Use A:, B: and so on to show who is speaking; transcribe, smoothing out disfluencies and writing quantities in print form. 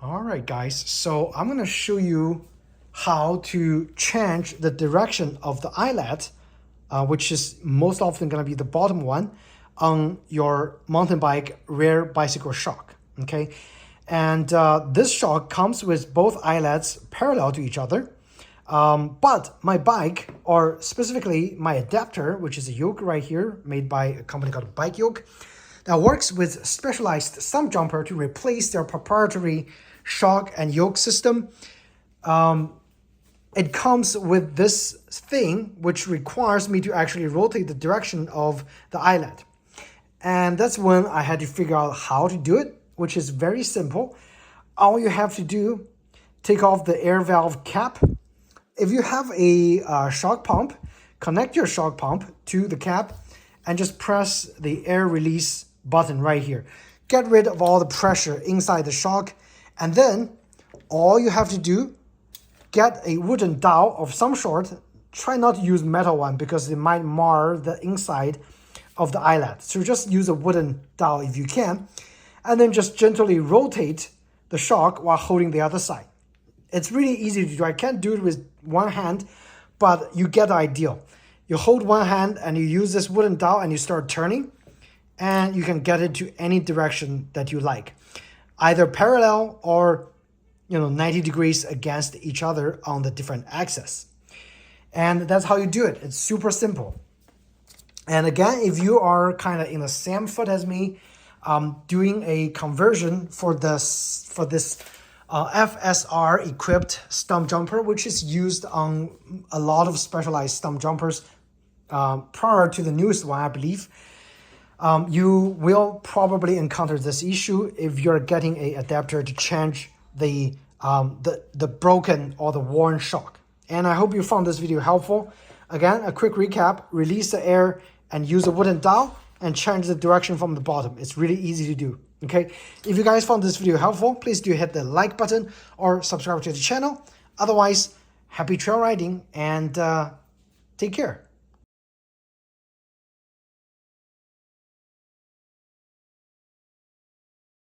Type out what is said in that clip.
A: All right, guys, so I'm going to show you how to change the direction of the eyelet, which is most often going to be the bottom one, on your mountain bike rear bicycle shock, okay? And this shock comes with both eyelets parallel to each other. But my bike, or specifically my adapter, which is a yoke right here, made by a company called Bike Yoke, that works with specialized stump jumper to replace their proprietary shock and yoke system. It comes with this thing which requires me to actually rotate the direction of the eyelet. And that's when I had to figure out how to do it, which is very simple. All you have to do, take off the air valve cap. If you have a shock pump, connect your shock pump to the cap and just press the air release button right here. Get rid of all the pressure inside the shock, and then all you have to do, get a wooden dowel of some sort. Try not to use metal one because it might mar the inside of the eyelet. So just use a wooden dowel if you can, and then just gently rotate the shock while holding the other side. It's really easy to do. I can't do it with one hand, but you get the idea. You hold one hand and you use this wooden dowel and you start turning, and you can get it to any direction that you like, either parallel or 90 degrees against each other on the different axes. And that's how you do it. It's super simple. And again, if you are kind of in the same foot as me, doing a conversion for this FSR equipped stump jumper, which is used on a lot of specialized stump jumpers prior to the newest one, I believe. You will probably encounter this issue if you're getting an adapter to change the broken or the worn shock. And I hope you found this video helpful. Again, a quick recap: release the air and use a wooden dowel and change the direction from the bottom. It's really easy to do. Okay, if you guys found this video helpful, please do hit the like button or subscribe to the channel. Otherwise, happy trail riding and take care.